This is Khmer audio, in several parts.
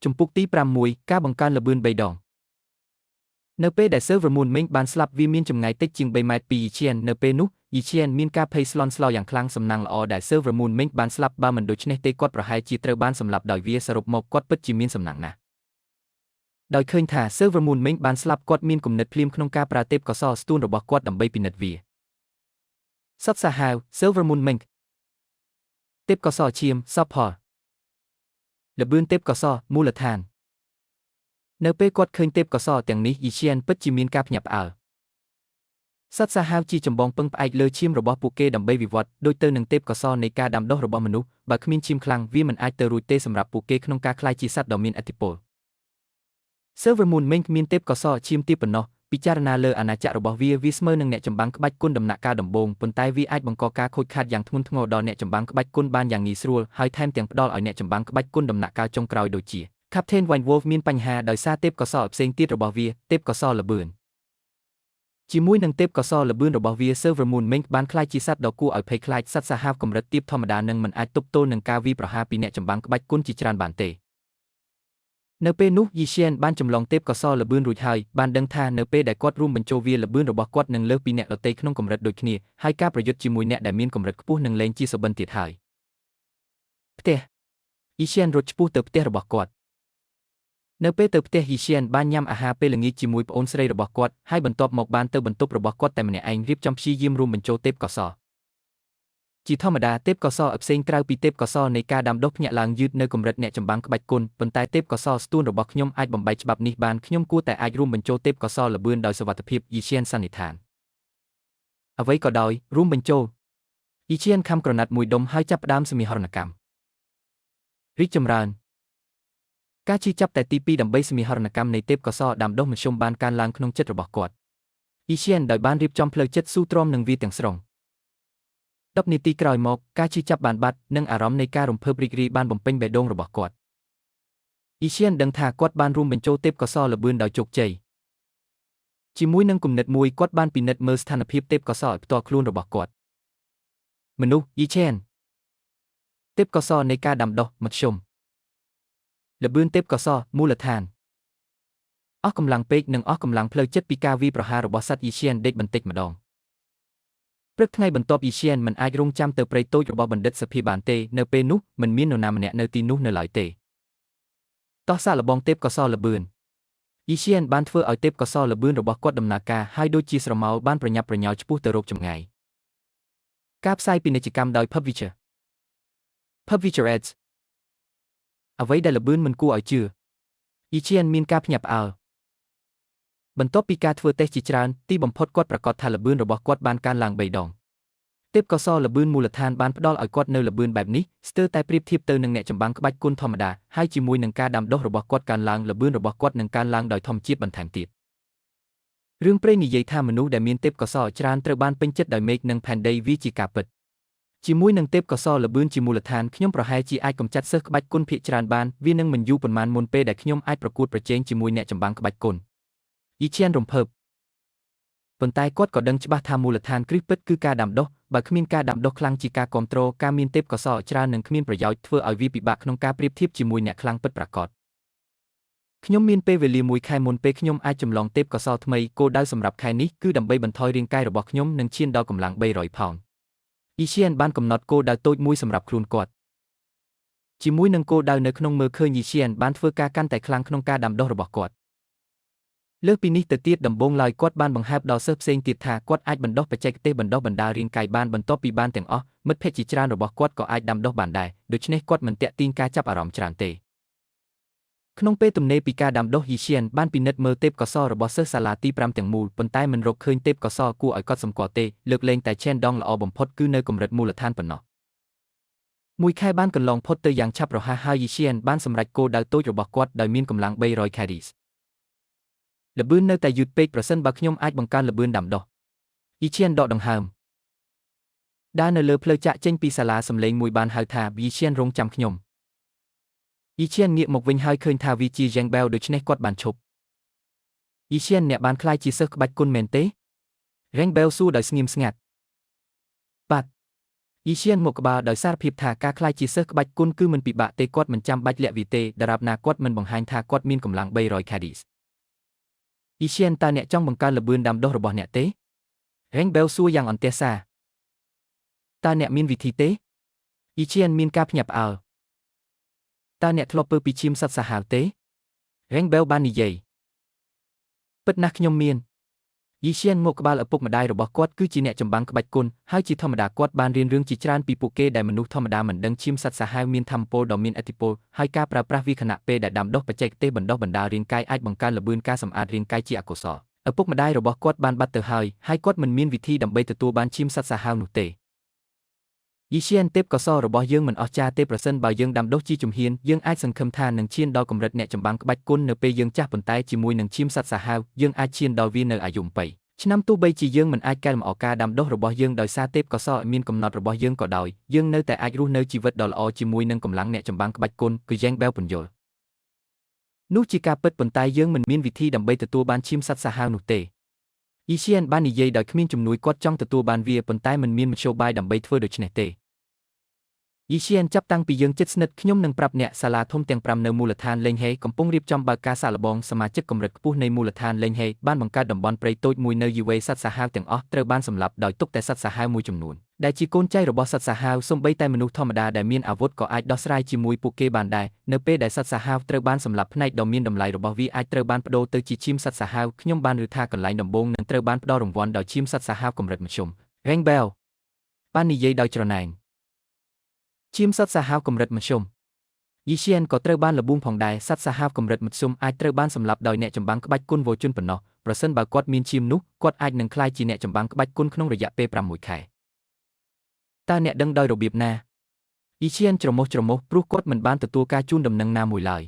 Trong phút tí pram mùi, cá bằng can là bươn bày đòn. NP đại server moon minh ban slap vi miên chùm ngày tích chừng bày mai pi chien NP nút, y chien miên ca pay slon slow yang klang sầm năng lọ đại server moon minh ban slap ba mình đối chne tê quát ra hai chi treo ban sầm lạp đòi vía sập một quát bất chi miên sầm năng nè. Đòi khơi thả server moon minh ban slap quát miên cùng nết phim không ca pra tép có so stun robot quát đầm bay pin nết vía. Sắp xa hào server moon minh tép có so chim support. Là bươn tép có so mu là than. NP quát khơi tép có so tiếng ní y chien bất chi miên cap nhập ở. Sát xa hao chi chầm bong pưng ai lơ chim robot puke đầm bay vì vọt đôi tơ nâng tép có soในការដាំដុះរបស់មនុស្សបើគ្មានឈាមខ្លាំងវាមិនអាចទៅរួចទេសម្រាប់ពួកគេក្នុងការក្លាយជាសត្វដ៏មានឥទ្ធិពល Server Moon Mink មានទេពកោសល្យឈាមទាបប៉ុណ្ណោះពិចារណាលើអាណាចក្ររបស់វាស្មើនឹងអ្នកចម្បាំងក្បាច់គុណដំណាក់កាលដំបូងប៉ុន្តែវាអាចបង្កការខូចខាតយ៉ាងធ្ងន់ធ្ងរដល់អ្នកចម្បាំងក្បាច់គុណបានយ៉ាងងាយស្រួលហើយថែមទាំងផ្ដល់ឲ្យអ្នកចម្បាំងក្បាច់គុណដំណាក់កាលចុងក្រោយដូចជា Captain Wine Wolf មានបញ្ហាដោយសារទេពកោសល្យផ្សេងទៀតរបស់វាទេពកោសល្យល្បឿនជាមួយនឹងទេពកោសល្យល្បឿនរបស់វា Server Moon Mink បានក្លាយជាសត្វដ៏គួរឲ្យភ័យខ្លាចសត្វសាហាវកម្រិតទាបធម្មតានឹងមិនអាចទប់ទល់នឹងការវាយប្រហារពីអ្នកចម្បាំងក្បាច់គុណជាច្រើនបានទេនៅពេលនោះយីស៊ៀនបានចម្លងទេពកោសល្យល្បឿនរួចហើយបានដឹងថានៅពេលដែលគាត់រួមបញ្ចូលវាល្បឿនរបស់គាត់នឹងលើសពីអ្នកដទៃក្នុងកម្រិតដូចគ្នាហើយការប្រយុទ្ធជាមួយអ្នកដែលមានកម្រិតខ្ពស់នឹងលែងជាសុបិនទៀតហើយផ្ទះយីស៊ៀនរត់ឆ្ពោះទៅផ្ទះរបស់គាត់នៅពេលទៅផ្ទះយីស៊ៀនបានញ៉ាំអាហារពេលល្ងាចជាមួយប្អូនស្រីរបស់គាត់ហើយបន្ទាប់មកបានទៅបន្ទប់របស់គាត់តែម្នាក់ឯងរៀបចំព្យាយាមរួមបញ្ចូលទេពកោសល្យជាធម្មតាទេពកោសល្យផ្សេងក្រៅពីទេពកោសល្យនៃការដាំដុះភ្ញាក់ឡើងយឺតនៅកម្រិតអ្នកចម្បាំងក្បាច់គុណប៉ុន្តែទេពកោសល្យស្ទួនរបស់ខ្ញុំអាចបំបែកច្បាប់នេះបានខ្ញុំគួរតែអាចរួមបញ្ចូលទេពកោសល្យល្បឿនដោយសុវត្ថិភាពយីស៊ៀនសន្និដ្ឋានអ្វីក៏ដោយរួមបញ្ចូលយីស៊ៀនខំក្រណាត់មួយដុំហើយចាប់ផ្ដើមសមីហរណកម្មរីកចម្រើនការជឿចាប់តែទី2ដើម្បីសមីហរណកម្មនៃទេពកោសល្យដាំដុះមធ្យមបានកើនឡើងក្នុងចិត្តរបស់គាត់យីស៊ៀនដោយបានរៀបចំផ្លូវចិត្តស៊ូទ្រាំនឹងវាទាំងស្រុង10នាទីក្រោយមកការជឿចាប់បានបាត់និងអារម្មណ៍នៃការរំភើបរីករាយបានបំពេញបេះដូងរបស់គាត់យីស៊ៀនដឹងថាគាត់បានរួមបញ្ចូលទេពកោសល្យល្បឿនដោយជោគជ័យជាមួយនឹងគំនិតមួយគាត់បានពិនិត្យមើលស្ថានភាពទេពកោសល្យផ្ទាល់ខ្លួនរបស់គាត់មនុស្សយីស៊ៀនទេពកោសល្យនៃការដាំដុះមធ្យមល្បឿនទេពកោសល្យមូលដ្ឋានអស់កម្លាំងពេកនិងអស់កម្លាំងផ្លូវចិត្តពីការវាយប្រហាររបស់សត្វយីស៊ៀនដេកបន្តិចម្ដងព្រឹកថ្ងៃបន្ទាប់យីស៊ៀនមិនអាចរងចាំទៅព្រៃតូចរបស់បណ្ឌិតសភាបានទេនៅពេលនោះមិនមាននរណាម្នាក់នៅទីនោះនៅឡើយទេតោះសាកល្បងទេពកោសល្យល្បឿនយីស៊ៀនបានធ្វើឲ្យទេពកោសល្យល្បឿនរបស់គាត់ដំណើរការហើយដូចជាស្រមោលបានប្រញាប់ប្រញាល់ឆ្ពោះទៅរកចម្ងាយការផ្សាយពាណិជ្ជកម្មដោយ Publisher Ads អ្វីដែលល្បឿនមិនគួរឲ្យជឿយីស៊ៀនមានការភ្ញាក់ផ្អើលបន្ទាប់ពីការធ្វើតេស្តជាច្រើនទីបំផុតគាត់ប្រកាសថាល្បឿនរបស់គាត់បានកើនឡើង3ដងទេពកោសល្យល្បឿនមូលដ្ឋានបានផ្ដល់ឲ្យគាត់នៅល្បឿនបែបនេះស្ទើរតែប្រៀបធៀបទៅនឹងអ្នកចម្បាំងក្បាច់គុណធម្មតាហើយជាមួយនឹងការដាំដុះរបស់គាត់កើនឡើងល្បឿនរបស់គាត់នឹងកើនឡើងដោយធម្មជាតិបន្ថែមទៀតរឿងព្រេងនិយាយថាមនុស្សដែលមានទេពកោសល្យច្រើនត្រូវបានពេញចិត្តដោយមេឃនិងផែនដីវាជាការពិតជាមួយនឹងទេពកោសល្យល្បឿនជាមូលដ្ឋានខ្ញុំប្រហែលជាអាចកម្ចាត់សិស្សក្បាច់គុណភាគច្រើនបានវានឹងមិនយូរប៉ុន្មានមុនពេលដែលខ្ញុំអាចប្រកួតប្រជែងជាមួយអ្នកចម្បាំងក្បាច់គុណយីស៊ៀនរំភើបប៉ុន្តែគាត់ក៏ដឹងច្បាស់ថាមូលដ្ឋានគ្រឹះពិតគឺការដាំដុះបើគ្មានការដាំដុះខ្លាំងជាការគ្រប់គ្រងការមានទេពកោសល្យច្រើននឹងគ្មានប្រយោជន៍ធ្វើឲ្យវាពិបាកក្នុងការប្រៀបធៀបជាមួយអ្នកខ្លាំងពិតប្រាកដខ្ញុំមានពេលវេលា1ខែមុនពេលខ្ញុំអាចចម្លងទេពកោសល្យថ្មីគោលដៅសម្រាប់ខែនេះគឺដើម្បីបន្ថយរាងកាយរបស់ខ្ញុំនិងឈានដល់កម្លាំង300ផោនយីស៊ៀនបានកំណត់គោលដៅតូចមួយសម្រាប់ខ្លួនគាត់ជាមួយនឹងគោលដៅនៅក្នុងមើលឃើញយីស៊ៀនបានធ្វើការកាន់តែខ្លាំងក្នុងការដាំដុះរបស់គាត់លើសពីនេះទៅទៀតដំបូងឡើយគាត់បានបង្ហើបដល់សិស្សផ្សេងទៀតថាគាត់អាចបណ្ដុះបច្ចេកទេសបណ្ដុះបណ្ដាលរាងកាយបានបន្ទាប់ពីបានទាំងអស់មិត្តភ័ក្តិជាច្រើនរបស់គាត់ក៏អាចដាំដុះបានដែរដូច្នេះគាត់មិនទាក់ទាញការចាប់អារម្មណ៍ច្រើនទេក្នុងពេលទំនេរពីការដាំដុះយីស៊ៀនបានពិនិត្យមើលទេពកោសល្យរបស់សិស្សសាលាទី5ទាំងមូលប៉ុន្តែមិនរកឃើញទេពកោសល្យគួរឲ្យកត់សម្គាល់ទេលើកលែងតែឆេនដងល្អបំផុតគឺនៅកម្រិតមូលដ្ឋានប៉ុណ្ណោះមួយខែបានកន្លងផុតទៅយ៉ាងឆាប់រហ័សហើយយីស៊ៀនបានសម្រេចគោលដៅតូចរបស់គាត់ដោយមានកម្លាំង300 carriesល្បឿននៅតែយឺតពេកប្រសិនបើខ្ញុំអាចបង្កើនល្បឿនដាំដុះយីស៊ៀនដកដង្ហើមដើរនៅលើផ្លូវចាក់ចេញពីសាលាសំឡេងមួយបានហៅថាយីស៊ៀនរងចាំខ្ញុំយីស៊ៀនងាកមកវិញហើយឃើញថាវាជាយ៉ាងបែវដូច្នេះគាត់បានឈប់យីស៊ៀនអ្នកបានក្លាយជាសិស្សក្បាច់គុណមែនទេរ៉េងបែវសួរដោយស្ងៀមស្ងាត់បាទ យីឈៀនមកក្បាលដោយសារភាពថាការខ្លាយជាសិស្សក្បាច់គុនគឺមិនពិបាកទេគាត់មិនចាំបាច់លាក់វីទេដរាបណាគាត់មិនបង្ហាញថាគាត់មានកម្លាំង300 caddies យីឈៀនតើអ្នកចង់បង្កើនល្បឿនដាំដុះរបស់អ្នកទេ Reng Bell សួរយ៉ាងអន្ទះសារតើអ្នកមានវិធីទេយីឈៀនមានការភ្ញាក់ផ្អើលតើអ្នកធ្លាប់ពើពីឈាមសត្វសាហាវទេ Reng Bell បាននិយាយពិតណាស់ខ្ញុំមានយីឈៀនមកក្បាលឪពុកម្ដាយរបស់គាត់គឺជាអ្នកចម្បាំងក្បាច់គុនហើយជាធម្មតាគាត់បានរៀនរឿងជាច្រើនពីពួកគេដែលមនុស្សធម្មតាមិនដឹងឈាមសត្វសាហាវមានថាមពលដ៏មានឥទ្ធិពលហើយការប្រើប្រាស់វាខណៈពេលដែលដាំដុះបច្ចេកទេសបណ្ដុះបណ្ដាលរាងកាយអាចបង្កើនល្បឿនការសម្អាតរាងកាយជាអកុសលឪពុកម្ដាយរបស់គាត់បានបាត់ទៅហើយគាត់មិនមានវិធីដើម្បីទទួលបានឈាមសត្វសាហាវនោះទេយីឈៀនទេពកោសល្យរបស់យើងមិនអស្ចារ្យទេប្រសិនបើយើងដាំដុះជាជំហានយើងអាចសង្ឃឹមថានឹងឈានដល់កម្រិតអ្នកចម្បាំងក្បាច់គុននៅពេលយើងចាស់ប៉ុន្តែជាមួយនឹងឈាមសត្វសាហាវយើងអាចឈានដល់វានៅអាយុ20ឆ្នាំទោះបីជាយើងមិនអាចកែលម្អការដាំដុះរបស់យើងដោយសារទេពកោសល្យមានកំណត់របស់យើងក៏ដោយយើងនៅតែអាចរស់នៅជីវិតដ៏ល្អជាមួយនឹងកម្លាំងអ្នកចម្បាំងក្បាច់គុនគឺ Reng Bell ពន្យល់នោះជាការពិតប៉ុន្តែយើងមិនមានវិធីដើម្បីទទួលបានឈាមសត្វសាហាវនោះទេយីឈៀនបាននិយាយដោយគ្មានជំនួយគាត់ចង់ទទួលបានវាប៉ុន្តែមិនមានមធ្យោបាយដើម្បីធ្វើដូច្នេះទេយីឈៀនចាប់តាំងពីយើងជិតស្និទ្ធខ្ញុំនឹងប្រាប់អ្នកសាលាធំទាំង5នៅមូលដ្ឋានលេងហេកំពុងរៀបចំបើកការសាកល្បងសមាជិកកម្រិតខ្ពស់នៃមូលដ្ឋានលេងហេបានបង្កើតតំបន់ព្រៃតូចមួយនៅយីវេសត្វសាហាវទាំងអស់ត្រូវបានសម្លាប់ដោយទុកតែសត្វសាហាវមួយចំនួនដែលជាកូនចៅរបស់សត្វសាហាវសូម្បីតែមនុស្សធម្មតាដែលមានអាវុធក៏អាចដោះស្រាយជាមួយពួកគេបានដែរនៅពេលដែលសត្វសាហាវត្រូវបានសម្លាប់ផ្នែកដ៏មានតម្លៃរបស់វាអាចត្រូវបានប្ដូរទៅជាឈាមសត្វសាហាវខ្ញុំបានឮថាកន្លែងដំបូងនឹងត្រូវបានផ្ដល់រង្វាន់ដោយឈាមសត្វសាហាវកម្រិតមធ្យម Reng Bell បាននិយាយដោយច្រណែនឈាមសត្វសាហាវកម្រិតមធ្យមយីឈៀនក៏ត្រូវបានលបួងផងដែរសត្វសាហាវកម្រិតមធ្យមអាចត្រូវបានសម្លាប់ដោយអ្នកចម្បាំងក្បាច់គុនវោជុនប៉ុណ្ណោះប្រសិនបើគាត់មានឈាមនោះគាត់អាចនឹងក្លាយជាអ្នកចម្បាំងក្បាច់គុនក្នុងរយៈពេល6ខែតើអ្នកដឹងដោយរបៀបណាយីឈៀនច្រមុះព្រោះគាត់មិនបានទទួលការជូនដំណឹងណាមួយឡើយ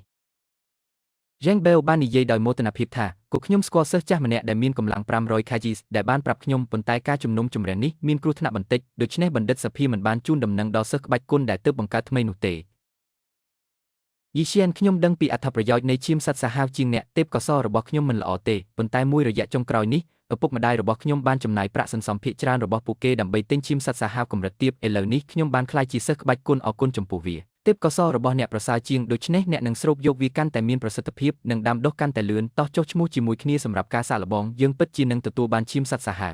Reng Bell បាននិយាយដោយមោទនភាពថាពួកខ្ញុំស្គាល់សិស្សចាស់ម្នាក់ដែលមានកម្លាំង500 kgs ដែលបានប្រាប់ខ្ញុំប៉ុន្តែការជំនុំជម្រះនេះមានគ្រោះថ្នាក់បន្តិចដូច្នេះបណ្ឌិតសភាមិនបានជូនដំណឹងដល់សិស្សក្បាច់គុនដែលទើបបង្កើតថ្មីនោះទេយីឈៀនខ្ញុំដឹងពីអត្ថប្រយោជន៍នៃឈាមសត្វសាហាវជាងអ្នកទេពកោសល្យរបស់ខ្ញុំមិនល្អទេប៉ុន្តែមួយរយៈចុងក្រោយនេះឪពុកម្ដាយរបស់ខ្ញុំបានចំណាយប្រាក់សន្សំភាគច្រើនរបស់ពួកគេដើម្បីទិញឈាមសត្វសាហាវកម្រិតទាបឥឡូវនេះខ្ញុំបានក្លាយជាសិស្សក្បាច់គុនអរគុណចំពោះវាទេពកោសល្យរបស់អ្នកប្រសើរជាងដូច្នេះអ្នកនឹងស្រូបយកវាកាន់តែមានប្រសិទ្ធភាពនិងដាំដុះកាន់តែលឿនតោះចុះឈ្មោះជាមួយគ្នាសម្រាប់ការសាកល្បងយើងពិតជានឹងទទួលបានឈាមសត្វសាហាវ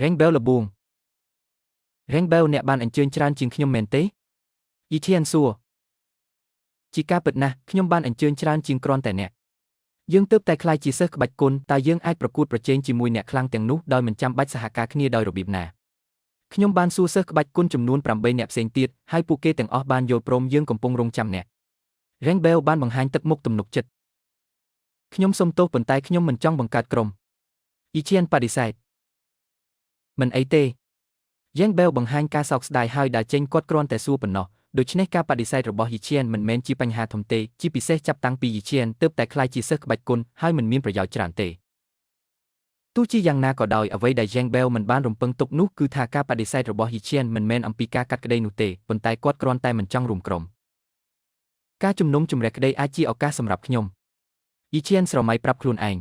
Reng Bell លបួង Reng Bell អ្នកបានអញ្ជើញច្រើនជាងខ្ញុំមែនទេយីឈៀនសួរជាការពិតណាស់ខ្ញុំបានអញ្ជើញច្រើនជាងគ្រាន់តែអ្នកយើងទើបតែក្លាយជាសិស្សក្បាច់គុនតើយើងអាចប្រកួតប្រជែងជាមួយអ្នកខ្លាំងទាំងនោះដោយមិនចាំបាច់សហការគ្នាដោយរបៀបណាខ្ញុំបានសួរសិស្សក្បាច់គុនចំនួន8នាក់ផ្សេងទៀតហើយពួកគេទាំងអស់បានយល់ព្រមយើងកំពុងរងចាំអ្នក Reng Bell បានបង្ហាញទឹកមុខទំនុកចិត្តខ្ញុំសុំទោសប៉ុន្តែខ្ញុំមិនចង់បង្កើតក្រុមយីឈៀនបដិសេធមិនអីទេ Reng Bell បង្ហាញការសោកស្ដាយហើយដែលចេញគាត់គ្រាន់តែសួរប៉ុណ្ណោះដូច្នេះការបដិសេធរបស់យីឈៀនមិនមែនជាបញ្ហាធំទេជាពិសេសចាប់តាំងពីយីឈៀនទើបតែក្លាយជាសិស្សក្បាច់គុនហើយមិនមានប្រយោជន៍ច្រើនទេទោះជាយ៉ាងណាក៏ដោយអ្វីដែល Reng Bell មិនបានរំពឹងទុកនោះគឺថាការបដិសេធរបស់យីឈៀនមិនមែនអំពីការកាត់ក្តីនោះទេប៉ុន្តែគាត់គ្រាន់តែមិនចង់រួមក្រុមការជំនុំជម្រះក្តីអាចជាឱកាសសម្រាប់ខ្ញុំយីឈៀនស្រមៃប្រាប់ខ្លួនឯង